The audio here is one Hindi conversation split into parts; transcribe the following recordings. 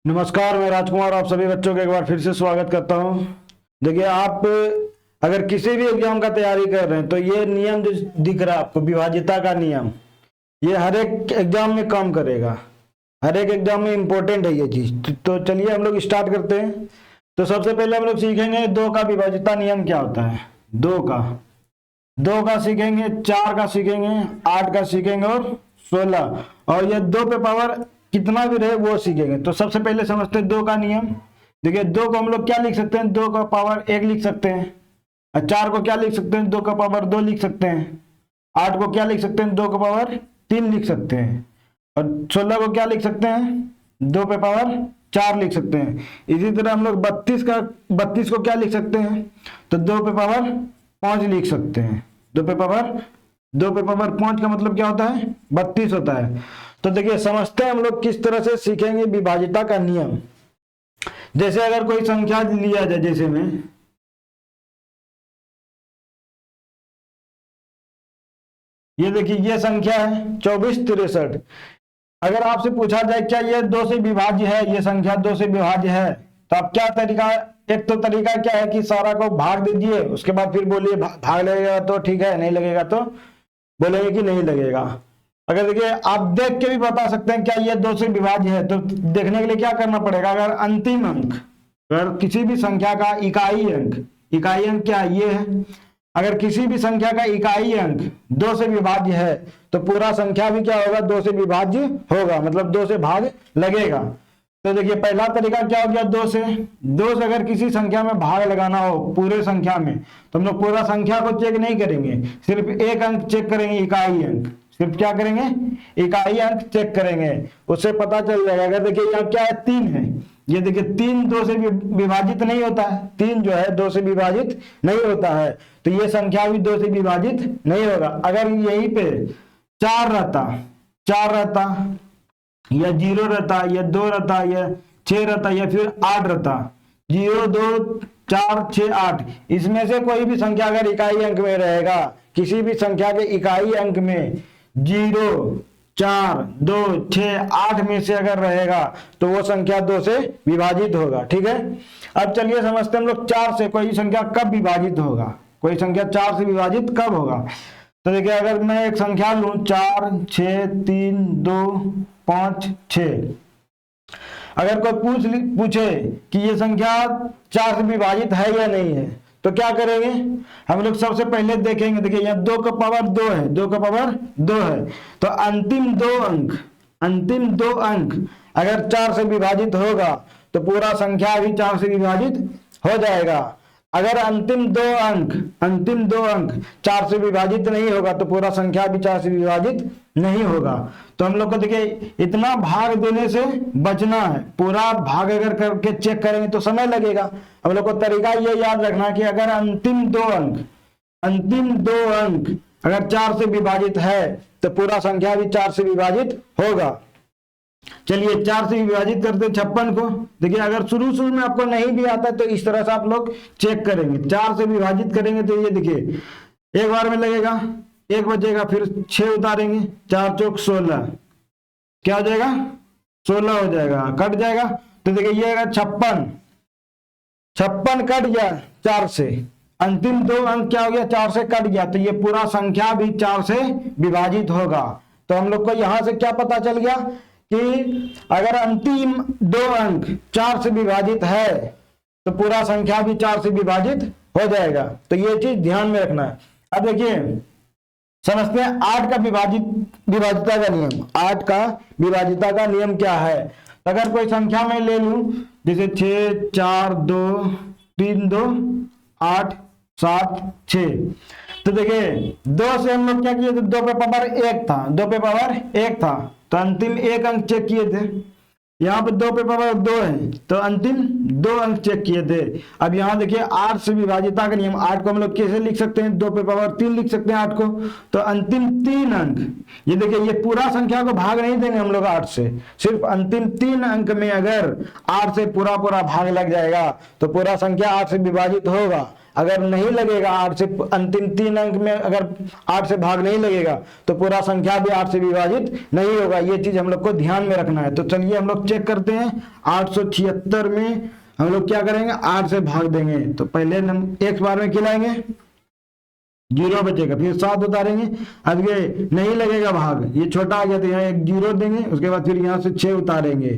नमस्कार, मैं राजकुमार आप सभी बच्चों का एक बार फिर से स्वागत करता हूं। देखिए, आप अगर किसी भी एग्जाम का तैयारी कर रहे हैं तो ये नियम जो दिख रहा है आपको, विभाज्यता का नियम, ये हर एक एग्जाम में काम करेगा। हर एक एग्जाम में इंपॉर्टेंट है ये चीज। तो चलिए हम लोग स्टार्ट करते हैं। तो सबसे पहले हम लोग सीखेंगे 2 का विभाज्यता नियम क्या होता है। 2 का सीखेंगे, 4 का सीखेंगे, 8 का सीखेंगे और 16, और ये 2 पे पावर कितना भी रहे वो सीखेंगे। तो सबसे पहले समझते हैं 2 का नियम। देखिए, 2 को हम लोग क्या लिख सकते हैं, 2 का पावर 1 लिख सकते हैं। और 4 को क्या लिख सकते हैं, 2 का पावर 2 लिख सकते हैं। 8 को क्या लिख सकते हैं, 2 का पावर 3 लिख सकते हैं। और 16 को क्या लिख सकते हैं, 2 पे पावर 4 लिख सकते हैं। इसी तरह हम लोग 32 को क्या लिख सकते हैं, तो 2 पे पावर 5 लिख सकते हैं। 2 पे पावर 5 का मतलब क्या होता है, 32 होता है। तो देखिए, समझते हैं हम लोग किस तरह से सीखेंगे विभाज्यता का नियम। जैसे अगर कोई संख्या लिया जाए, जैसे में ये देखिए, ये संख्या है 2463। अगर आपसे पूछा जाए क्या ये 2 से विभाज्य है, ये संख्या 2 से विभाज्य है, तो आप क्या तरीका, एक तो तरीका क्या है कि सारा को भाग दीजिए, उसके बाद फिर बोलिए भाग लगेगा तो ठीक है, नहीं लगेगा तो बोलेंगे कि नहीं लगेगा। अगर देखिए, आप देख के भी बता सकते हैं क्या ये 2 से विभाज्य है। तो देखने के लिए क्या करना पड़ेगा, अगर अंतिम अंक, अगर किसी भी संख्या का इकाई अंक क्या ये है, अगर किसी भी संख्या का इकाई अंक 2 से विभाज्य है तो पूरा संख्या भी क्या होगा, 2 से विभाज्य होगा, मतलब 2 से भाग लगेगा। तो देखिए, पहला तरीका क्या हो गया, 2 से अगर किसी संख्या में भाग लगाना हो पूरे संख्या में, तो हम लोग पूरा संख्या को चेक नहीं करेंगे, सिर्फ एक अंक चेक करेंगे, इकाई अंक। सिर्फ क्या करेंगे, इकाई अंक चेक करेंगे, उससे पता चल जाएगा। अगर देखिए यहाँ क्या है, 3 है, ये देखिए 3 2 से विभाजित नहीं होता है। 3 जो है 2 से विभाजित नहीं होता है, तो ये संख्या भी 2 से विभाजित नहीं होगा। अगर यहीं पे 4 रहता या 0 रहता या 2 रहता या 6 रहता या फिर 8 रहता, 0 2 4 6 8, इसमें से कोई भी संख्या अगर इकाई अंक में रहेगा, किसी भी संख्या के इकाई अंक में 0 4 2 6 8 में से अगर रहेगा तो वो संख्या 2 से विभाजित होगा। ठीक है, अब चलिए समझते हैं हम लोग 4 से कोई संख्या कब विभाजित होगा, कोई संख्या 4 से विभाजित कब होगा। तो देखिए, अगर मैं एक संख्या लूं 4 6 3 2 5 6, अगर कोई पूछे कि ये संख्या 4 से विभाजित है या नहीं है, तो क्या करेंगे, हम लोग सबसे पहले देखेंगे। देखिए, यहाँ 2 का पावर 2 है, 2 का पावर 2 है, तो अंतिम दो अंक अगर 4 से विभाजित होगा तो पूरा संख्या भी 4 से विभाजित हो जाएगा। अगर अंतिम दो अंक 4 से विभाजित नहीं होगा तो पूरा संख्या भी 4 से विभाजित नहीं होगा। तो हम लोग को देखिए, इतना भाग देने से बचना है। पूरा भाग अगर करके चेक करेंगे तो समय लगेगा। हम लोग को तरीका ये याद रखना कि अगर अंतिम दो अंक अगर 4 से विभाजित है तो पूरा संख्या भी 4 से विभाजित होगा। चलिए, 4 से विभाजित करते 56 को। देखिए, अगर शुरू में आपको नहीं भी आता तो इस तरह से आप लोग चेक करेंगे। 4 से विभाजित करेंगे तो ये देखिए, एक बार में लगेगा, 1 बचेगा, फिर 6 उतारेंगे, 4 चौक 16, क्या हो जाएगा, 16 हो जाएगा, कट जाएगा। तो देखिए, ये अगर 56 कट गया 4 से, अंतिम दो अंक क्या हो गया, 4 से कट गया, तो ये पूरा संख्या भी 4 से विभाजित होगा। तो हम लोग को यहां से क्या पता चल गया कि अगर अंतिम दो अंक 4 से विभाजित है तो पूरा संख्या भी 4 से विभाजित हो जाएगा। तो ये चीज ध्यान में रखना है। अब देखिए, समझते हैं 8 का विभाज्यता का नियम। 8 का विभाज्यता का नियम क्या है। अगर कोई संख्या में ले लूं, जैसे 6 4 2 3 2 8 7 6, तो देखिए 2 से हम लोग क्या किए थे, 2 पे पावर 1 था, तो अंतिम एक अंक चेक किए थे। यहाँ पे 2 पे पावर 2 है तो अंतिम 2 अंक चेक किए थे। अब यहाँ देखिए, 8 से विभाज्यता का नियम, 8 को हम लोग कैसे लिख सकते हैं, 2 पे पावर 3 लिख सकते हैं 8 को। तो अंतिम 3 अंक, ये देखिए, ये पूरा संख्या को भाग नहीं देंगे हम लोग 8 से, सिर्फ अंतिम 3 अंक में अगर 8 से पूरा भाग लग जाएगा तो पूरा संख्या 8 से विभाजित होगा। अगर नहीं लगेगा 8 से, अंतिम 3 अंक में अगर 8 से भाग नहीं लगेगा तो पूरा संख्या भी 8 से विभाजित नहीं होगा। ये चीज हम लोग को ध्यान में रखना है। तो चलिए हम लोग चेक करते हैं। 876 में हम लोग क्या करेंगे, 8 से भाग देंगे। तो पहले हम एक बार में खिलाएंगे, 0 बचेगा, फिर 7 उतारेंगे, अब ये नहीं लगेगा भाग, ये छोटा आ गया तो यहाँ एक 0 देंगे, उसके बाद फिर यहाँ से 6 उतारेंगे।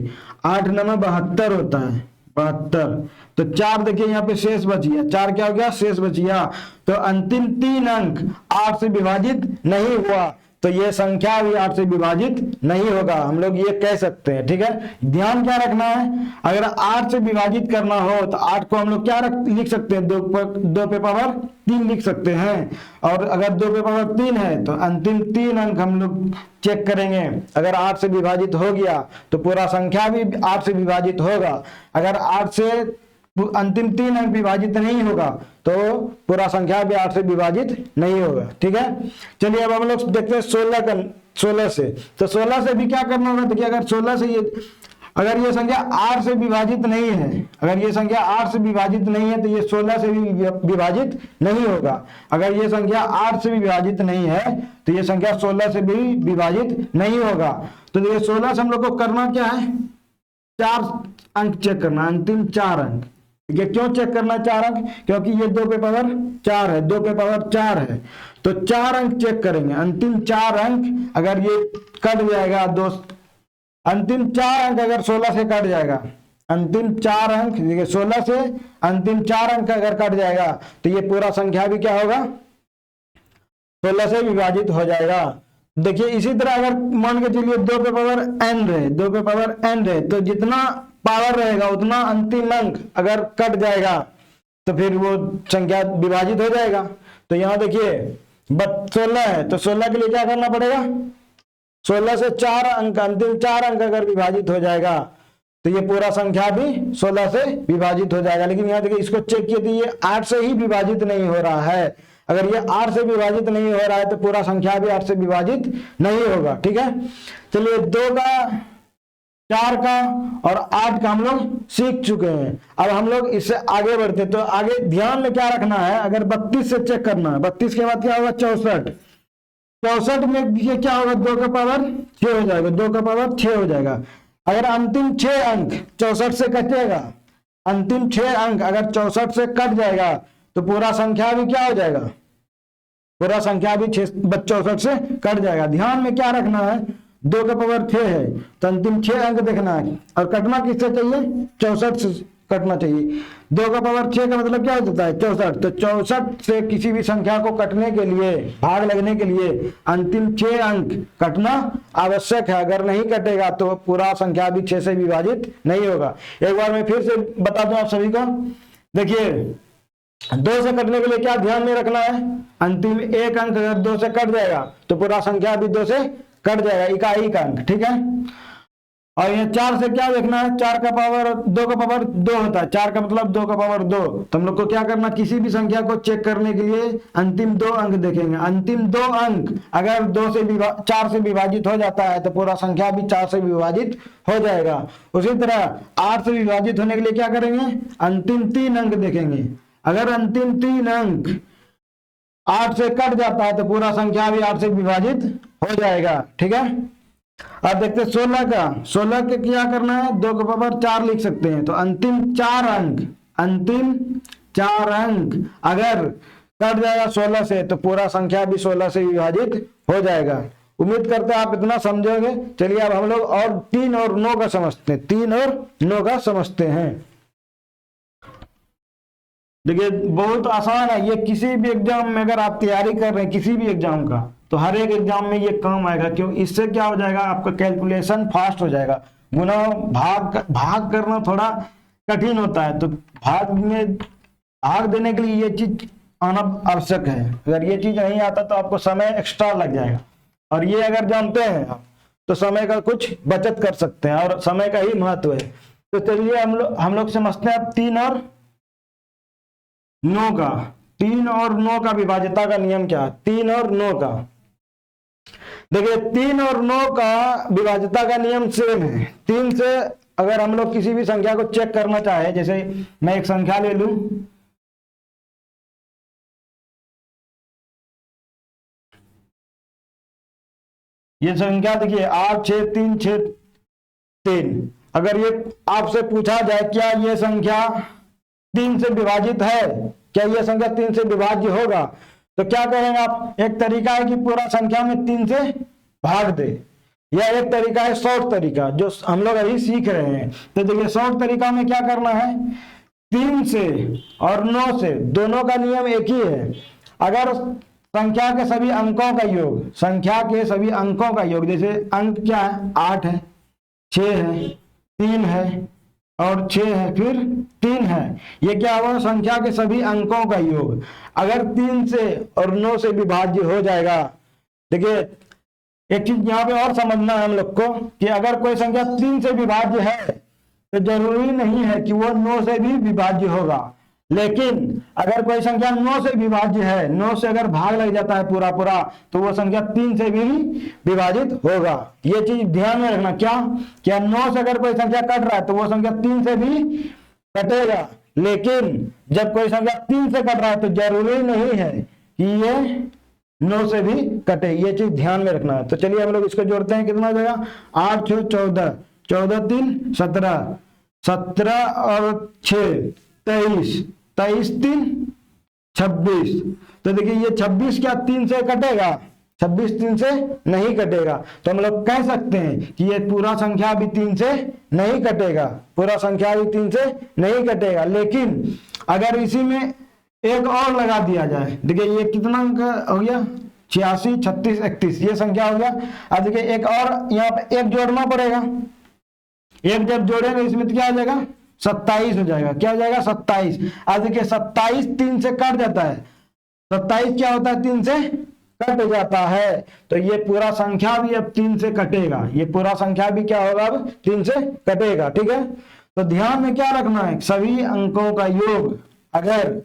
8 9 72 होता है, 72। तो 4 देखिए यहाँ पे शेष बच गया, 4 क्या हो गया, शेष बच गया। तो अंतिम 3 अंक 8 से विभाजित नहीं हुआ, तो ये संख्या भी 8 से विभाजित नहीं होगा, हम लोग ये कह सकते हैं। ठीक है, ध्यान क्या रखना है, अगर 8 से विभाजित करना हो तो 8 को हम लोग क्या लिख सकते हैं, 2 पे पावर 3 लिख सकते हैं। और अगर 2 पे पावर 3 है तो अंतिम 3 अंक हम लोग चेक करेंगे, अगर 8 से विभाजित हो गया तो पूरा संख्या भी 8 से विभाजित होगा। अगर 8 से अंतिम 3 अंक विभाजित नहीं होगा तो पूरा संख्या भी 8 से विभाजित नहीं होगा। ठीक है, चलिए अब हम लोग देखते हैं 16 से। तो 16 से भी क्या करना होगा, देखिए अगर 16 से अगर ये संख्या 8 से विभाजित नहीं है, अगर ये संख्या 8 से विभाजित नहीं है तो ये 16 से भी विभाजित नहीं होगा। अगर ये संख्या 8 से विभाजित नहीं है तो ये संख्या 16 से भी विभाजित नहीं होगा। तो ये 16 से हम लोग को करना क्या है, 4 अंक चेक करना, अंतिम 4 अंक। ये क्यों चेक करना 4 अंक, क्योंकि ये 2 पे पावर 4 है, 2 पे पावर 4 है, तो 4 अंक चेक करेंगे। अंतिम 4 अंक अगर ये कट जाएगा, अंतिम 4 अंक अगर 16 से कट जाएगा, अंतिम 4 अंक देखिए 16 से अंतिम 4 अंक अगर कट जाएगा तो ये पूरा संख्या भी क्या होगा, 16 से विभाजित हो जाएगा। देखिए इसी तरह अगर मान के चलिए 2 पे पावर n रहे, 2 पे पावर n रहे, तो जितना पावर रहेगा उतना अंतिम अंक अगर कट जाएगा तो फिर वो संख्या विभाजित हो जाएगा। तो यहाँ देखिए 16 है तो 16 के लिए क्या करना पड़ेगा, 16 से 4 अंक, अंतिम 4 अंक अगर विभाजित हो जाएगा तो ये पूरा संख्या भी 16 से विभाजित हो जाएगा। लेकिन यहाँ देखिए इसको चेक किए तो ये 8 से ही विभाजित नहीं हो रहा है। अगर ये 8 से विभाजित नहीं हो रहा है तो पूरा संख्या भी 8 से विभाजित नहीं होगा। ठीक है, चलिए 2 का, 4 का और 8 का हम लोग सीख चुके हैं। अब हम लोग इससे आगे बढ़ते, तो आगे ध्यान में क्या रखना है, अगर 32 से चेक करना है, 32 के बाद क्या होगा, 64। 64 में ये क्या होगा, 2 का पावर 6 हो जाएगा, 2 का पावर 6 हो जाएगा। अगर अंतिम 6 अंक 64 से कटेगा, अंतिम 6 अंक अगर 64 से कट जाएगा तो पूरा संख्या भी क्या हो जाएगा, पूरा संख्या भी 64 से कट जाएगा। ध्यान में क्या रखना है, 2 का पावर 6 है तो अंतिम 6 अंक देखना है, और कटना किससे चाहिए, 64 से कटना चाहिए। 2 का पावर 6 का मतलब क्या होता है, 64। तो 64 से किसी भी संख्या को कटने के लिए, भाग लगने के लिए अंतिम 6 अंक कटना आवश्यक है। अगर नहीं कटेगा तो पूरा संख्या भी 6 से विभाजित नहीं होगा। एक बार मैं फिर से बता दूं आप सभी को, देखिए 2 से कटने के लिए क्या ध्यान में रखना है, अंतिम 1 अंक अगर 2 से कट जाएगा तो पूरा संख्या भी 2 से कट जाएगा, इकाई का अंक। ठीक है, और ये 4 से क्या देखना है, 4 का पावर 2 का पावर 2 होता है, 4 का मतलब 2 का पावर 2। तो हम लोग को क्या करना, किसी भी संख्या को चेक करने के लिए अंतिम 2 अंक देखेंगे। अंतिम 2 अंक अगर 4 से विभाजित हो जाता है तो पूरा संख्या भी 4 से विभाजित हो जाएगा। उसी तरह 8 से विभाजित होने के लिए क्या करेंगे, अंतिम 3 अंक देखेंगे। अगर अंतिम 3 अंक 8 से कट जाता है तो पूरा संख्या भी 8 से विभाजित हो जाएगा। ठीक है, अब देखते हैं 16 का। 16 के क्या करना है, 2 का पावर 4 लिख सकते हैं। तो अंतिम 4 अंक, अंतिम 4 अंक अगर कट जाएगा 16 से तो पूरा संख्या भी 16 से विभाजित हो जाएगा। उम्मीद करते हैं आप इतना समझोगे। चलिए अब हम लोग और 3 और 9 का समझते हैं, 3 और 9 का समझते हैं। देखिए बहुत आसान है ये, किसी भी एग्जाम में अगर आप तैयारी कर रहे हैं किसी भी एग्जाम का, तो हर एक एग्जाम में ये काम आएगा। क्यों, इससे क्या हो जाएगा, आपका कैलकुलेशन फास्ट हो जाएगा। गुना भाग करना थोड़ा कठिन होता है, तो भाग देने के लिए ये चीज आना आवश्यक है। अगर ये चीज नहीं आता तो आपको समय एक्स्ट्रा लग जाएगा, और ये अगर जानते हैं आप तो समय का कुछ बचत कर सकते हैं, और समय का ही महत्व है। तो चलिए हम लोग समझते हैं 3 और 9 का। 3 और 9 का विभाज्यता का नियम क्या है, 3 और 9 का। देखिए 3 और 9 का विभाज्यता का नियम सेम है। 3 से अगर हम लोग किसी भी संख्या को चेक करना चाहे, जैसे मैं एक संख्या ले लूं ये संख्या देखिए 8 6 3 6 3। अगर ये आपसे पूछा जाए क्या ये संख्या 3 से विभाजित है, क्या ये संख्या 3 से विभाज्य होगा, तो क्या करेंगे आप? एक तरीका है कि पूरा संख्या में 3 से भाग दे, या एक तरीका है शॉर्ट तरीका जो हम लोग अभी सीख रहे हैं। तो देखिए शॉर्ट तरीका में क्या करना है, 3 से और 9 से दोनों का नियम एक ही है। अगर संख्या के सभी अंकों का योग, संख्या के सभी अंकों का योग, जैसे अंक क्या है 8 है, 6 है, 3 है और 6 है, फिर 3 है, ये क्या हुआ? संख्या के सभी अंकों का योग अगर 3 से और 9 से विभाज्य हो जाएगा। देखिए एक चीज यहाँ पे और समझना है हम लोग को कि अगर कोई संख्या 3 से विभाज्य है तो जरूरी नहीं है कि वो 9 से भी विभाज्य होगा, लेकिन अगर कोई संख्या 9 से विभाज्य है, 9 से अगर भाग लग जाता है पूरा पूरा, तो वो संख्या 3 से भी विभाजित होगा। ये चीज ध्यान में रखना। क्या 9 से अगर कोई संख्या कट रहा है तो वो संख्या 3 से भी कटेगा, लेकिन जब कोई संख्या 3 से कट रहा है तो जरूरी नहीं है कि ये 9 से भी कटे, ये चीज ध्यान में रखना है। तो चलिए हम लोग इसको जोड़ते हैं। कितना हो जाएगा? 8 6 14, 14 3 17, 17 और 6 23, 23 3 26। तो देखिए ये 26 क्या 3 से कटेगा? 26 3 से नहीं कटेगा। तो हम लोग कह सकते हैं कि ये पूरा संख्या भी 3 से नहीं कटेगा, पूरा संख्या भी 3 से नहीं कटेगा। लेकिन अगर इसी में एक और लगा दिया जाए, देखिए ये कितना हो गया? 86 36 31, ये संख्या हो गया। अब देखिए एक और यहाँ पे एक जोड़ना पड़ेगा, एक जब जोड़ेंगे इसमें तो क्या हो जाएगा? 27 हो जाएगा। क्या हो जाएगा? 27। अब देखिए 27 3 से कट जाता है, 27 क्या होता है? 3 से कट जाता है। तो ये पूरा संख्या भी अब 3 से कटेगा, ये पूरा संख्या भी क्या होगा? अब 3 से कटेगा। ठीक है, तो ध्यान में क्या रखना है? सभी अंकों का योग, अगर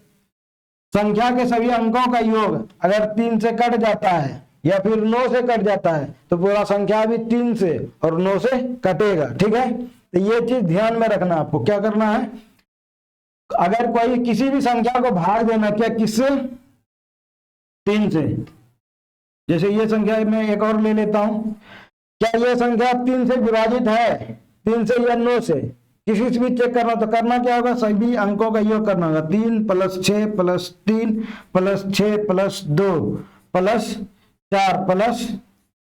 संख्या के सभी अंकों का योग अगर 3 से कट जाता है या फिर 9 से कट जाता है तो पूरा संख्या भी 3 से और 9 से कटेगा। ठीक है, तो ये चीज ध्यान में रखना। आपको क्या करना है? अगर कोई किसी भी संख्या को भाग देना, क्या किससे? 3 से। जैसे ये संख्या मैं एक और ले लेता हूं, क्या ये संख्या 3 से विभाजित है? 3 से या 9 से? किसी से भी चेक करना तो करना क्या होगा? सभी अंकों का योग करना होगा। 3 + 6 + 3 + 6 + 2 + 4 +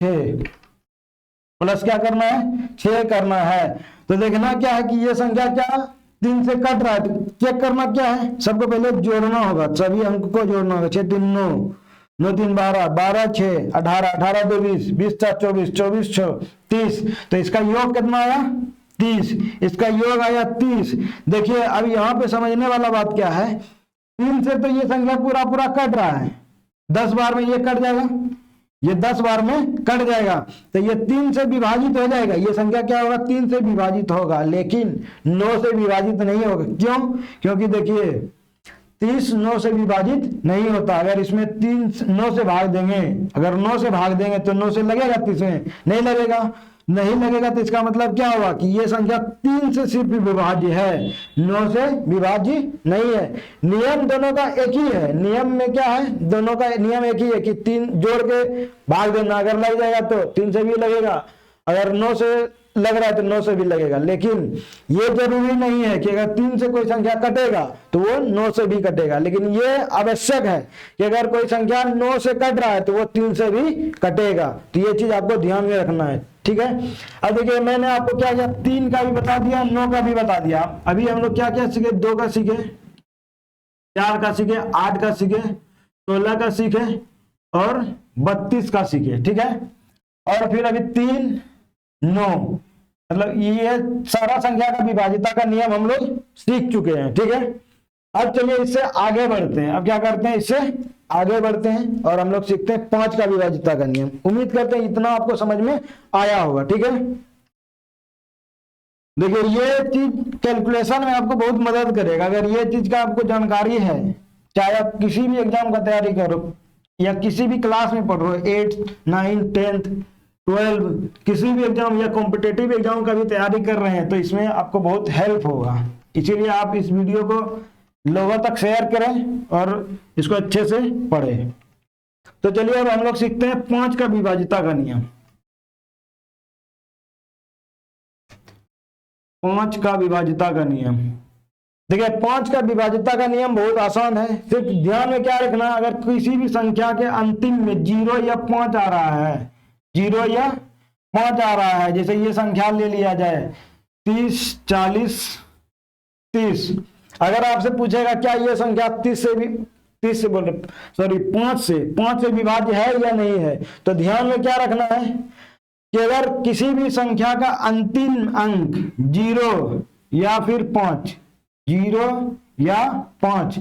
6 प्लस क्या करना है? 6 करना है। तो देखना क्या है कि ये संख्या क्या 3 से कट रहा है, तो चेक करना क्या है? सबको पहले जोड़ना होगा, सभी अंक को जोड़ना होगा। 6 3 9, 9 3 12, 12 6 18, 18 2 20, 20 4 24, 24 6 30। तो इसका योग कितना आया? 30। इसका योग आया 30। देखिए अब यहाँ पे समझने वाला बात क्या है, 3 से तो ये संख्या पूरा पूरा कट रहा है, 10 बार में ये कट जाएगा, ये 10 बार में कट जाएगा, तो ये 3 से विभाजित हो जाएगा। ये संख्या क्या होगा? 3 से विभाजित होगा, लेकिन 9 से विभाजित नहीं होगा। क्यों? क्योंकि देखिए 30 9 से विभाजित नहीं होता। अगर इसमें 3 9 से भाग देंगे, अगर 9 से भाग देंगे तो 9 से लगेगा 30 में? नहीं लगेगा। नहीं लगेगा तो इसका मतलब क्या होगा कि ये संख्या 3 से सिर्फ विभाज्य है, 9 से विभाज्य नहीं है। नियम दोनों का एक ही है। नियम में क्या है? दोनों का नियम एक ही है कि 3 जोड़ के भाग देना, अगर लग जाएगा तो 3 से भी लगेगा, अगर 9 से लग रहा है तो 9 से भी लगेगा। लेकिन ये जरूरी नहीं है कि अगर 3 से कोई संख्या कटेगा तो वो 9 से भी कटेगा, लेकिन ये आवश्यक है कि अगर कोई संख्या 9 से कट रहा है तो वो 3 से भी कटेगा। तो ये चीज आपको ध्यान में रखना है। ठीक है, अब देखिए मैंने आपको क्या किया? 3 का भी बता दिया, 9 का भी बता दिया। अभी हम लोग क्या क्या सीखे? 2 का सीखे, 4 का सीखे, 8 का सीखे, 16 का सीखे और 32 का सीखे। ठीक है, और फिर अभी 3 9, मतलब ये सारा संख्या का विभाजिता का नियम हम लोग सीख चुके हैं। ठीक है, अब चलिए इससे आगे बढ़ते हैं। अब क्या करते हैं? इससे आगे बढ़ते हैं और हम लोग सीखते हैं 5 का विभाजिता का नियम। उम्मीद करते हैं इतना आपको समझ में आया होगा। ठीक है, देखिए ये चीज कैलकुलेशन में आपको बहुत मदद करेगा। अगर ये चीज का आपको जानकारी है, चाहे आप किसी भी एग्जाम का तैयारी करो या किसी भी क्लास में पढ़ो, 8th 9th 10th 12 किसी भी एग्जाम या कॉम्पिटेटिव एग्जाम का भी तैयारी कर रहे हैं तो इसमें आपको बहुत हेल्प होगा। इसीलिए आप इस वीडियो को लोगों तक शेयर करें और इसको अच्छे से पढ़ें। तो चलिए अब हम लोग सीखते हैं 5 का विभाजिता का नियम। 5 का विभाज्यता का नियम। देखिए 5 का विभाज्यता का नियम बहुत आसान है, सिर्फ ध्यान में क्या रखना, अगर किसी भी संख्या के अंतिम में 0 या 5 आ रहा है, 0 या 5 आ रहा है, जैसे ये संख्या ले लिया जाए 30, 40, 30। अगर आपसे पूछेगा क्या ये संख्या 5 से विभाज्य है या नहीं है, तो ध्यान में क्या रखना है कि अगर किसी भी संख्या का अंतिम अंक 0 या फिर 5, 0 या 5,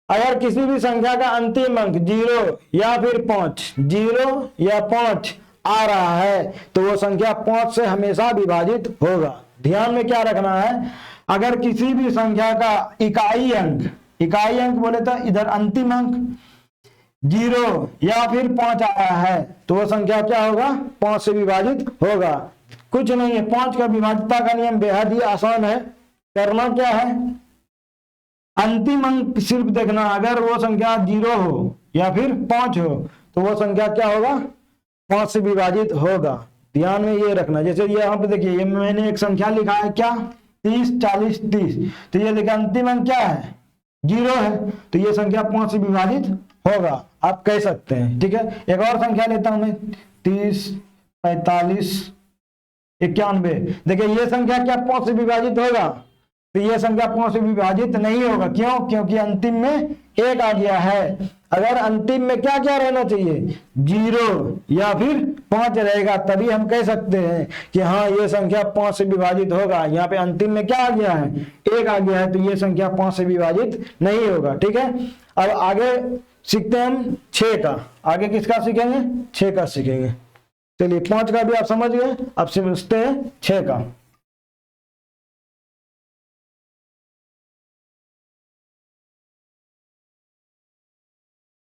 अगर किसी भी संख्या का अंतिम अंक 0 या फिर 5, 0 या 5 आ रहा है तो वो संख्या 5 से हमेशा विभाजित होगा। ध्यान में क्या रखना है, अगर किसी भी संख्या का इकाई अंक बोले तो इधर अंतिम अंक 0 या फिर 5 आ रहा है तो वो संख्या क्या होगा, 5 से विभाजित होगा। कुछ नहीं है, 5 का विभाज्यता का नियम बेहद ही आसान है। करना क्या है, अंतिम अंक सिर्फ देखना, अगर वो संख्या 0 हो या फिर 5 हो तो वो संख्या क्या होगा, 5 से विभाजित होगा। ध्यान में ये रखना। जैसे ये यहाँ पे देखिए, ये मैंने एक संख्या लिखा है क्या, 30, 40, 30, तो ये देखिए अंतिम अंक क्या है, 0 है, तो ये संख्या 5 से विभाजित होगा, आप कह सकते हैं। ठीक है, एक और संख्या लेता हूं मैं, 30, 45, 91। देखिए ये संख्या क्या 5 से विभाजित होगा, तो ये संख्या 5 से विभाजित नहीं होगा। क्यों, क्योंकि अंतिम में 1 आ गया है। अगर अंतिम में क्या क्या रहना चाहिए, 0 या फिर 5 रहेगा, तभी हम कह सकते हैं कि हाँ ये संख्या 5 से विभाजित होगा। यहाँ पे अंतिम में क्या आ गया है, 1 आ गया है, तो ये संख्या 5 से विभाजित नहीं होगा। ठीक है, अब आगे सीखते हैं हम 6 का। आगे किसका सीखेंगे, 6 का सीखेंगे। चलिए 5 का भी आप समझ गए, अब समझते हैं 6 का।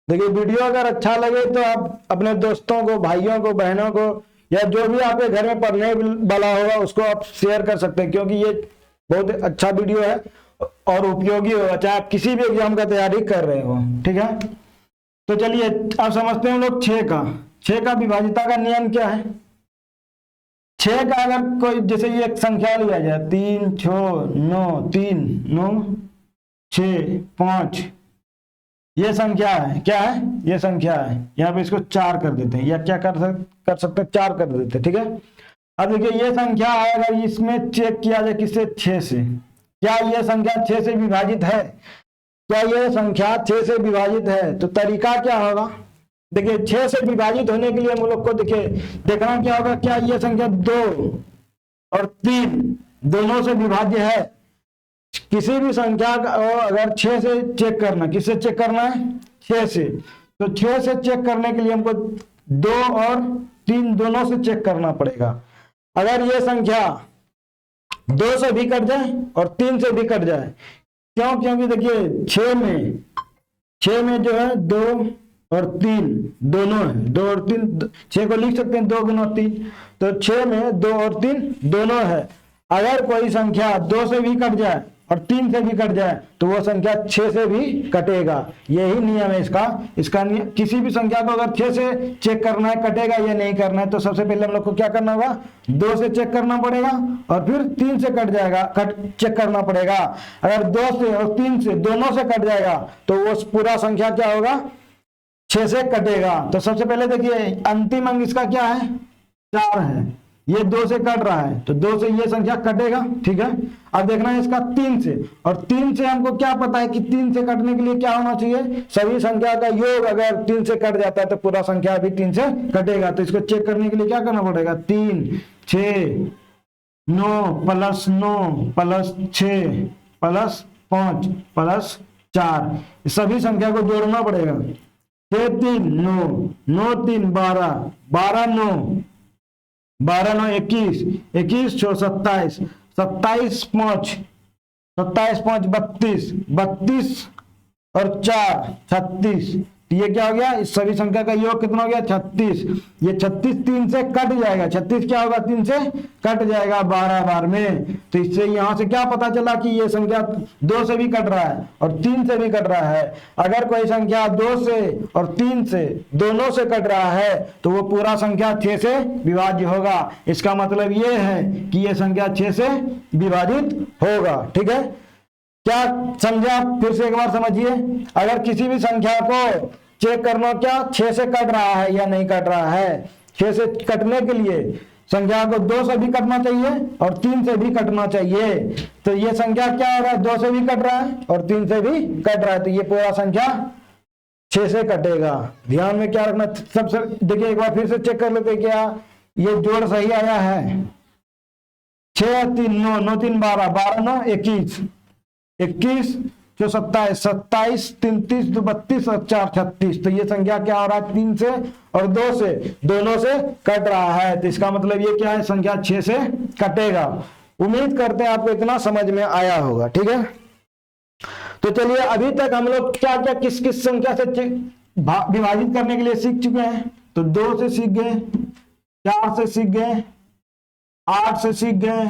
देखिए वीडियो अगर अच्छा लगे तो आप अपने दोस्तों को, भाइयों को, बहनों को, या जो भी आपके घर में पढ़ने वाला होगा उसको आप शेयर कर सकते हैं, क्योंकि ये बहुत अच्छा वीडियो है और उपयोगी होगा, चाहे आप किसी भी एग्जाम का तैयारी कर रहे हो। ठीक है, तो चलिए आप समझते हैं हम लोग 6 का। 6 का विभाज्यता का नियम क्या है। 6 का अगर कोई, जैसे ये एक संख्या लिया जाए 3, 6, 9, 3, 9, 6, 5, ये संख्या है, क्या है, ये संख्या है। यहाँ पे इसको 4 कर देते हैं, या क्या कर सकते हैं, 4 कर देते हैं। ठीक है, अब देखिए ये संख्या है, अगर इसमें चेक किया जाए किससे, 6 से, क्या ये संख्या 6 से विभाजित है, क्या ये संख्या 6 से विभाजित है, तो तरीका क्या होगा। देखिए 6 से विभाजित होने के लिए हम लोग को देखिए देखना क्या होगा, क्या ये संख्या 2 और 3 दोनों से विभाज्य है। किसी भी संख्या का अगर 6 से चेक करना, किससे चेक करना है, 6 से, तो 6 से चेक करने के लिए हमको 2 और 3 दोनों से चेक करना पड़ेगा। अगर ये संख्या 2 से भी कट जाए और 3 से भी कट जाए, क्यों, क्योंकि देखिए 6 में जो है 2 और 3 दोनों है, 2 और 3, 6 को लिख सकते हैं 2 गुना 3, तो 6 में 2 और 3 दोनों है। अगर कोई संख्या 2 से भी कट जाए और 3 से भी कट जाए तो वो संख्या 6 से भी कटेगा। यही नियम है इसका नियम। किसी भी संख्या को अगर 6 से चेक करना है, कटेगा या नहीं करना है, तो सबसे पहले हम लोग को क्या करना होगा, 2 से चेक करना पड़ेगा और फिर 3 से कट जाएगा, चेक करना पड़ेगा। अगर 2 से और 3 से दोनों से कट जाएगा तो वो पूरा संख्या क्या होगा, 6 से कटेगा। तो सबसे पहले देखिए अंतिम अंक इसका क्या है, 4 है, ये 2 से कट रहा है तो 2 से ये संख्या कटेगा। ठीक है, अब देखना है इसका 3 से, और 3 से हमको क्या पता है कि 3 से कटने के लिए क्या होना चाहिए, सभी संख्या का योग अगर 3 से कट जाता है तो पूरा संख्या भी 3 से कटेगा। तो इसको चेक करने के लिए क्या करना पड़ेगा, 3, 6, 9 प्लस 9 प्लस 6 प्लस 5 प्लस 4, सभी संख्या को जोड़ना पड़ेगा। 6, 3, 9, 9, 3, 12, 12, 9, 12, 9, 21, 21, 6, 27, 27, 5, 27, 5, 32, 32 और 4, 36, तो ये क्या हो गया, इस सभी संख्या का योग कितना हो गया 36। ये 36 3 से कट जाएगा, 36 क्या होगा 3 से कट जाएगा 12 बार में। तो इससे यहां से क्या पता चला कि ये संख्या 2 से भी कट रहा है और 3 से भी कट रहा है। अगर कोई संख्या 2 से और 3 से दोनों से कट रहा है तो वो पूरा संख्या 6 से विभाज्य होगा। इसका मतलब ये है कि ये संख्या 6 से विभाजित होगा। ठीक है, क्या समझा? फिर से एक बार समझिए। अगर किसी भी संख्या को चेक करना क्या 6 से कट रहा है या नहीं कट रहा है, 6 से कटने के लिए संख्या को 2 से भी कटना चाहिए और 3 से भी कटना चाहिए। तो ये संख्या क्या हो रहा है, 2 से भी कट रहा है और 3 से भी कट रहा है, तो ये पूरा संख्या 6 से कटेगा। ध्यान में क्या रखना, सबसे देखिए एक बार फिर से चेक कर लेते क्या ये जोड़ सही आया है। 6 3 9 9 3 12 12 9 21 21 जो 27 27 33 2 32 और 4 36। तो ये संख्या क्या हो रहा है 3 से और 2 से दोनों से कट रहा है। तो इसका मतलब ये क्या है, संख्या 6 से कटेगा। उम्मीद करते हैं आपको इतना समझ में आया होगा। ठीक है, तो चलिए अभी तक हम लोग क्या क्या किस किस संख्या से विभाजित करने के लिए सीख चुके हैं। तो 2 से सीख गए, 4 से सीख गए, 8 से सीख गए,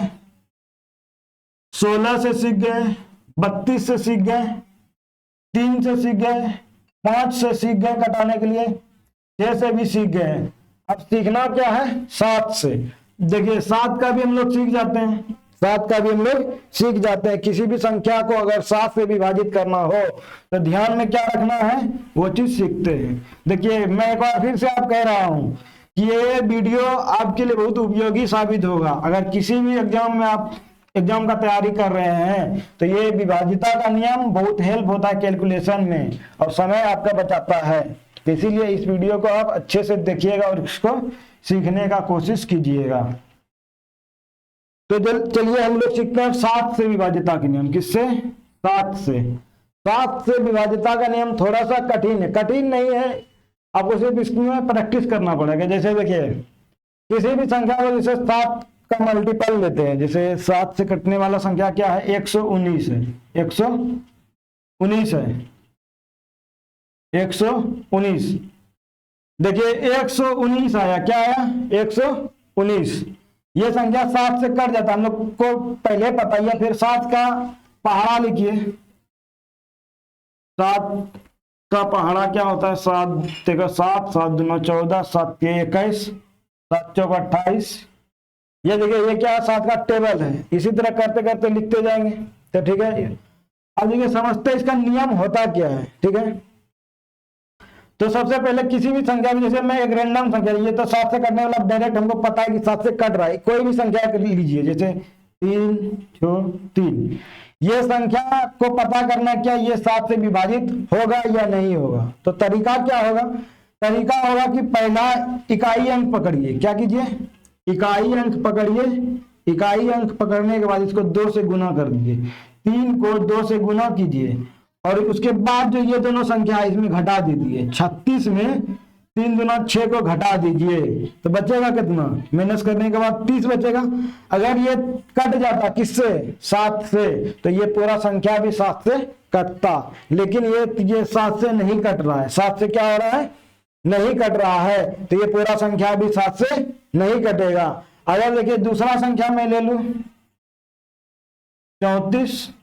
16 से सीख गए, 32 से सीख गए, 3 से सीख गए, 5 से सीख गए कटाने के लिए, 6 से भी सीख गए। अब सीखना क्या है 7 से। देखिए 7 का भी हम लोग सीख जाते हैं, 7 का भी हम लोग सीख जाते हैं। किसी भी संख्या को अगर 7 से विभाजित करना हो तो ध्यान में क्या रखना है, वो चीज सीखते हैं। देखिए मैं एक बार फिर से आप कह रहा हूं कि ये वीडियो आपके लिए बहुत उपयोगी साबित होगा। अगर किसी भी एग्जाम में आप एग्जाम का तैयारी कर रहे हैं तो ये विभाजिता का नियम बहुत हेल्प होता है कैलकुलेशन में और समय आपका बचाता है। तो इसीलिए इस वीडियो को आप अच्छे से देखिएगा और इसको सीखने का कोशिश कीजिएगा। तो चलिए हम लोग सीखते हैं 7 से विभाजिता के नियम। किससे? 7 से। 7 से विभाजिता का नियम थोड़ा सा कठिन है, कठिन नहीं है, आपको सिर्फ इसमें प्रैक्टिस करना पड़ेगा। जैसे देखिए किसी भी संख्या को जैसे 7 का मल्टीपल लेते हैं, जैसे 7 से कटने वाला संख्या क्या है 119 है, 119 है, 119। देखिए 119 आया, क्या आया 119। ये संख्या 7 से कट जाता है, हम लोग को पहले पता ही है। फिर 7 का पहाड़ा लिखिए, 7 का पहाड़ा क्या होता है 7 देखो 7 7 दूना 14 7 के 21 7 चौक 28। ये देखिए ये क्या 7 का टेबल है। इसी तरह करते करते लिखते जाएंगे। तो ठीक है, अब देखिए समझते इसका नियम होता क्या है। ठीक है, तो सबसे पहले किसी भी संख्या में, जैसे मैं एक रैंडम संख्या, ये तो 7 से कटने वाला डायरेक्ट हमको पता है कि 7 से कट रहा है, कोई भी संख्या लीजिए, जैसे 3 3। ये संख्या को पता करना क्या ये 7 से विभाजित होगा या नहीं होगा। तो तरीका क्या होगा, तरीका होगा कि पहला इकाई अंक पकड़िए। क्या कीजिए, इकाई अंक पकड़िए। इकाई अंक पकड़ने के बाद इसको 2 से गुना कर दीजिए, 3 को 2 से गुना कीजिए और उसके बाद जो ये दोनों संख्या है इसमें घटा दीजिए। 36 में 3 दूना 6 को घटा दीजिए तो बचेगा कितना, माइनस करने के बाद 30 बचेगा। अगर ये कट जाता किससे 7 से तो ये पूरा संख्या भी 7 से कटता, लेकिन ये 7 से नहीं कट रहा है। 7 से क्या हो रहा है, नहीं कट रहा है, तो ये पूरा संख्या भी 7 से नहीं कटेगा। अगर देखिए दूसरा संख्या मैं ले लूं 34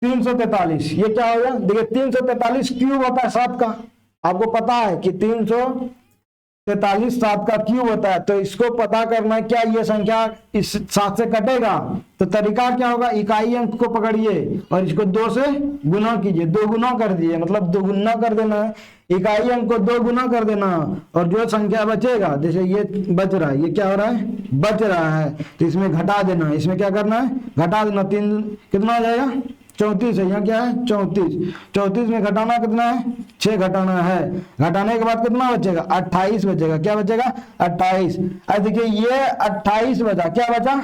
343, ये क्या होगा, देखिए 343 क्यूब होता है 7 का, आपको पता है कि 343 7 का क्यूब होता है। तो इसको पता करना है क्या ये संख्या इस 7 से कटेगा। तो तरीका क्या होगा, इकाई अंक को पकड़िए और इसको 2 से गुना कीजिए, 2 गुना कर दीजिए, मतलब 2 गुना कर देना है। इकाई अंक को 2 गुना कर देना और जो संख्या बचेगा, जैसे ये बच रहा है, ये क्या हो रहा है बच रहा है, तो इसमें घटा देना है। इसमें क्या करना है, घटा देना। 3 कितना हो जाएगा 34 है, यहाँ क्या है 34। 34 में घटाना कितना है 6 घटाना है। घटाने के बाद कितना बचेगा 28 बचेगा। क्या बचेगा 28। अब देखिए ये 28 बचा, क्या बचा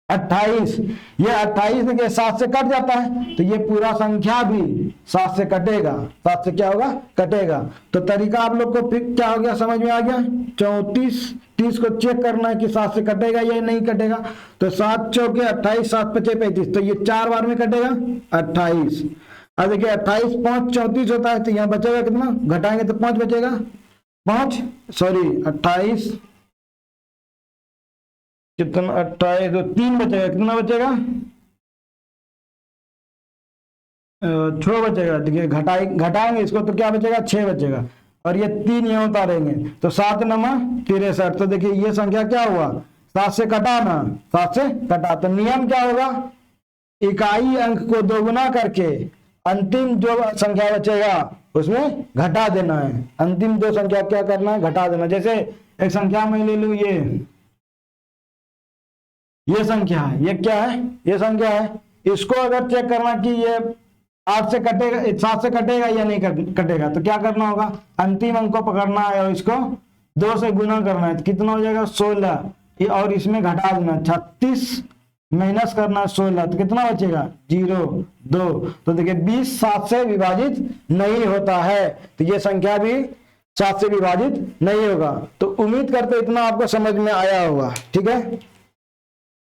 28। ये 28 देखिए 7 से कट जाता है तो ये पूरा संख्या भी 7 से कटेगा। 7 से क्या होगा कटेगा। तो तरीका आप लोग को फिर क्या हो गया, समझ में आ गया। 34 30 को चेक करना है कि 7 से कटेगा या नहीं कटेगा। तो 7 चौके 28 7 पचे 35, तो ये 4 बार में कटेगा 28। अब देखिए 28 5 34 होता है, तो यहाँ बचेगा कितना, घटाएंगे तो 5 बचेगा, 5 सॉरी 28 कितना 28 तो 3 बचेगा, कितना बचेगा 6 बचेगा। देखिए घटाएंगे इसको तो क्या बचेगा 6 बचेगा, और ये 3 यहाँ उतारेंगे तो 7 नमा 63। तो देखिए ये संख्या क्या हुआ, 7 से कटा ना, 7 से कटा, तो नियम क्या होगा, इकाई अंक को दोगुना करके अंतिम जो संख्या बचेगा उसमें घटा देना है। अंतिम दो संख्या क्या करना है, घटा देना। जैसे एक संख्या में ले लू, ये संख्या है, ये क्या है, ये संख्या है, इसको अगर चेक करना कि ये 8 से कटेगा, 7 से कटेगा या नहीं कटेगा, तो क्या करना होगा, अंतिम अंक को पकड़ना है और इसको 2 से गुना करना है, तो कितना हो जाएगा 16, और इसमें घटा देना 36 माइनस करना 16, तो कितना बचेगा 0 2। तो देखिए 20 7 से विभाजित नहीं होता है, तो ये संख्या भी 7 से विभाजित नहीं होगा। तो उम्मीद करते इतना आपको समझ में आया होगा, ठीक है।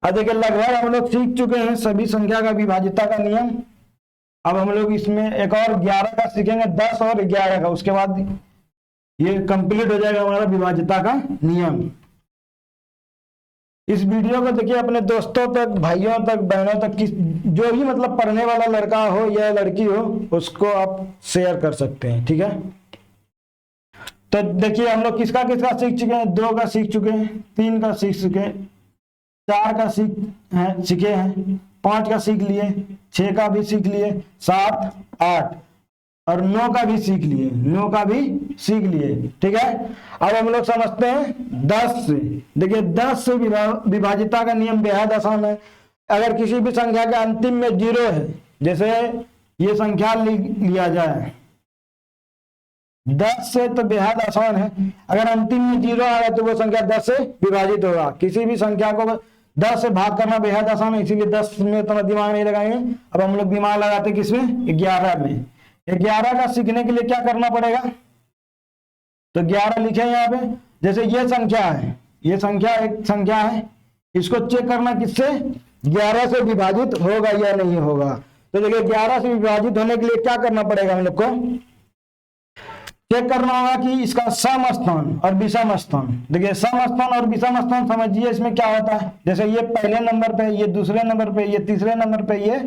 अब देखिए लगभग हम लोग सीख चुके हैं सभी संख्या का विभाज्यता का नियम। अब हम लोग इसमें एक और 11 का सीखेंगे, 10 और 11 का, उसके बाद ये कंप्लीट हो जाएगा हमारा विभाज्यता का नियम। इस वीडियो को देखिए अपने दोस्तों तक, भाइयों तक, बहनों तक, जो भी मतलब पढ़ने वाला लड़का हो या लड़की हो उसको आप शेयर कर सकते हैं, ठीक है। तो देखिए हम लोग किसका किसका सीख चुके हैं, 2 का सीख चुके हैं, 3 का सीख चुके हैं, 4 का सीखे हैं, 5 का सीख लिए, 6 का भी सीख लिए, 7 8 और 9 का भी सीख लिए, 9 का भी सीख लिए, ठीक है। अब हम लोग समझते हैं 10 से। देखिए 10 से विभाज्यता का नियम बेहद आसान है। अगर किसी भी संख्या के अंतिम में 0 है, जैसे ये संख्या लिया जाए 10 से, तो बेहद आसान है। अगर अंतिम में 0 आ रहा है तो वो संख्या 10 से विभाजित होगा। किसी भी संख्या को 10 से भाग करना बेहद आसान है, इसीलिए 10 में उतना दिमाग नहीं लगाएंगे। अब हम लोग दिमाग लगाते किसमें, 11 में। 11 का सीखने के लिए क्या करना पड़ेगा, तो 11 लिखे यहाँ पे। जैसे ये संख्या है, ये संख्या एक संख्या है, इसको चेक करना किससे, 11 से विभाजित होगा या नहीं होगा। तो देखिए 11 से विभाजित होने के लिए क्या करना पड़ेगा, हम लोग को चेक करना होगा कि इसका सम स्थान और विषम स्थान। देखिए सम स्थान और विषम स्थान समझिए इसमें क्या होता है। जैसे ये पहले नंबर पे, ये दूसरे नंबर पे, ये तीसरे नंबर पे, ये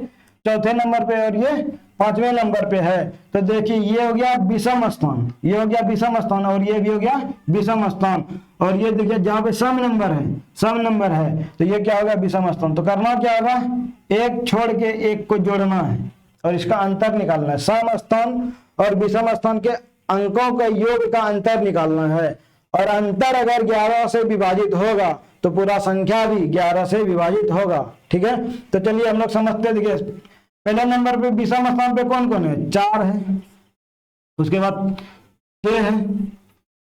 चौथे नंबर पे और ये 5वें नंबर पे है। तो देखिए ये हो गया विषम स्थान, ये हो गया विषम स्थान, और ये भी हो गया विषम स्थान। और ये देखिए जहां पे सम नंबर है तो ये क्या होगा, विषम स्थान। तो करना क्या होगा, एक छोड़ के एक को जोड़ना है और इसका अंतर निकालना है। सम स्थान और विषम स्थान के अंकों के योग का अंतर निकालना है, और अंतर अगर 11 से विभाजित होगा तो पूरा संख्या भी 11 से विभाजित होगा, ठीक है। तो चलिए हम लोग समझते हैं। देखिए पहले नंबर पे विषम स्थान पे कौन कौन है, 4 है, उसके बाद 6 है,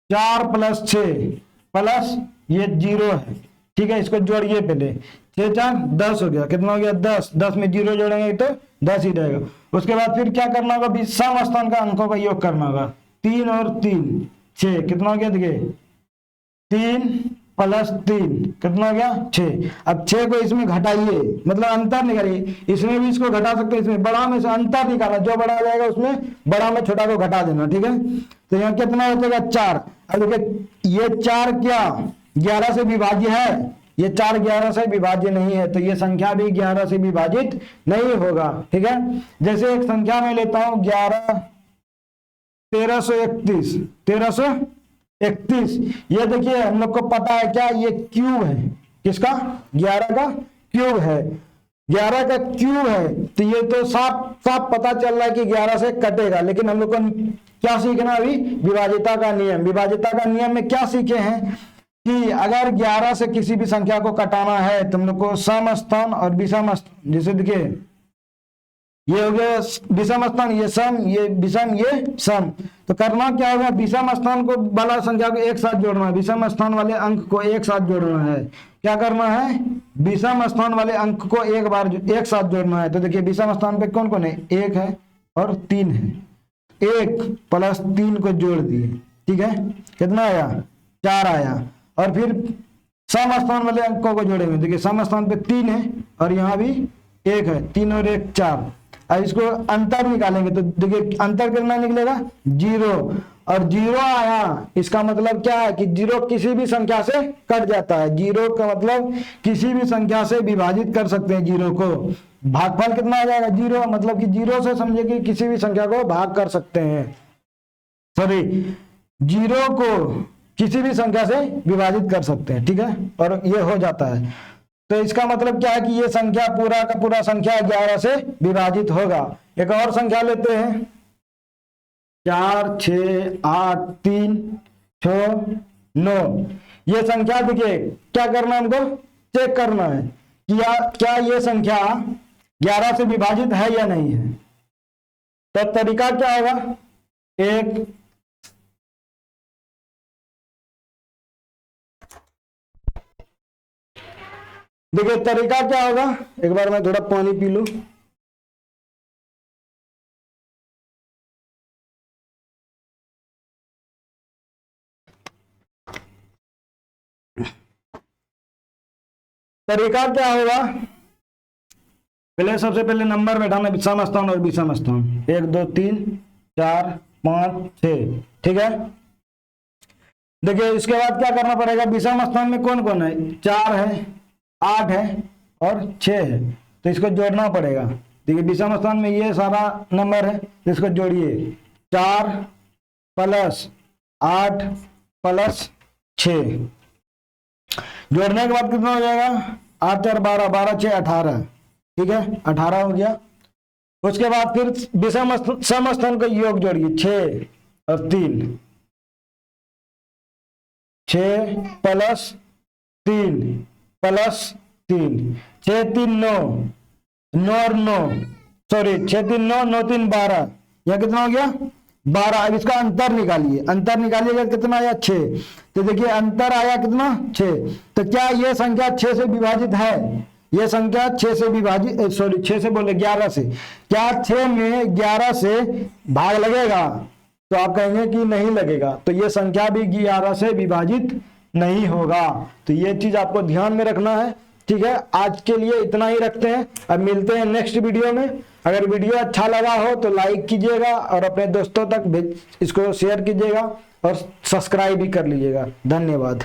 4 प्लस 6 प्लस ये 0 है, ठीक है। इसको जोड़िए पहले, 6 4 10 हो गया, कितना हो गया 10, 10 में 0 जोड़ेंगे तो 10 ही रहेगा। उसके बाद फिर क्या करना होगा, विषम स्थान का अंकों का योग करना होगा। 3 और 3 6, कितना हो गया, देखिए 3 प्लस 3 कितना हो गया 6। अब 6 को इसमें घटाइए, मतलब अंतर निकालिए। इसमें भी इसको घटा सकते हैं, इसमें बड़ा में से अंतर निकाला, जो बड़ा आ जाएगा उसमें बड़ा में छोटा को घटा देना, ठीक है। तो यहाँ कितना हो जाएगा 4। अब देखिए ये 4 क्या 11 से विभाज्य है, ये 4 11 से विभाज्य नहीं है, तो ये संख्या भी 11 से विभाजित नहीं होगा, ठीक है। जैसे एक संख्या में लेता हूं 1331, ये देखिए हम लोग को पता है क्या, ये क्यूब है, किसका 11 का क्यूब है, 11 का क्यूब है। तो ये तो साफ साफ पता चल रहा है कि 11 से कटेगा। लेकिन हम लोग को क्या सीखना अभी, विभाज्यता का नियम। विभाज्यता का नियम में क्या सीखे हैं कि अगर 11 से किसी भी संख्या को कटाना है तो हम लोग को सम स्थान और विषम स्थान, जैसे देखिए ये हो गया विषम स्थान, ये सम, ये विषम, ये सम। तो करना क्या होगा, विषम स्थान को वाला संख्या को एक साथ जोड़ना है, विषम स्थान वाले अंक को एक साथ जोड़ना है। क्या करना है, विषम स्थान वाले अंक को एक साथ जोड़ना है। तो देखिए विषम स्थान पे कौन कौन है, 1 है और 3 है, 1 प्लस 3 को जोड़ दिए, ठीक है, कितना आया 4 आया। और फिर सम स्थान वाले अंकों को जोड़ेंगे। देखिए सम स्थान पे 3 है और यहाँ भी 1 है, 3 और 1 4। अब इसको अंतर निकालेंगे तो देखिए अंतर कितना निकलेगा 0, और 0 आया इसका मतलब क्या है कि 0 किसी भी संख्या से कट जाता है। 0 का मतलब किसी भी संख्या से विभाजित कर सकते हैं 0 को। भागफल कितना आ जाएगा 0, मतलब कि 0 से समझे कि किसी भी संख्या को भाग कर सकते हैं, सॉरी 0 को किसी भी संख्या से विभाजित कर सकते हैं, ठीक है, और ये हो जाता है। तो इसका मतलब क्या है कि ये संख्या पूरा का पूरा संख्या 11 से विभाजित होगा। एक और संख्या लेते हैं 4 6 8 3 6 9। ये संख्या देखिए क्या करना है हमको चेक करना है कि क्या ये संख्या 11 से विभाजित है या नहीं है। तो तरीका क्या होगा, एक देखिए तरीका क्या होगा, एक बार मैं थोड़ा पानी पी लूं। तरीका क्या होगा, पहले सबसे पहले नंबर बैठाना विषम स्थान और विषम स्थान 1 2 3 4 5 6, ठीक है। देखिए इसके बाद क्या करना पड़ेगा, विषम स्थान में कौन कौन है, 4 है 8 है और 6 है, तो इसको जोड़ना पड़ेगा। देखिए विषम स्थान में ये सारा नंबर है, इसको जोड़िए 4 + 8 + 6, जोड़ने के बाद कितना हो जाएगा 8 4 12 12 6 18, ठीक है 18 हो गया। उसके बाद फिर विषम समस्थान का योग जोड़िए 6 और 3, 6 + 3 + 3, 6 3 9 9 और 9, सॉरी 6 3 9 9 3 12, यह कितना हो गया 12। अब इसका अंतर निकालिए, अंतर निकालिएगा कितना आया 6, तो देखिए अंतर आया कितना 6। तो क्या ये संख्या 6 से विभाजित है, ये संख्या 6 से विभाजित, सॉरी 6 से बोले 11 से, क्या 6 में 11 से भाग लगेगा, तो आप कहेंगे कि नहीं लगेगा, तो ये संख्या भी 11 से विभाजित नहीं होगा। तो ये चीज आपको ध्यान में रखना है, ठीक है। आज के लिए इतना ही रखते हैं, अब मिलते हैं नेक्स्ट वीडियो में। अगर वीडियो अच्छा लगा हो तो लाइक कीजिएगा और अपने दोस्तों तक इसको शेयर कीजिएगा और सब्सक्राइब भी कर लीजिएगा। धन्यवाद।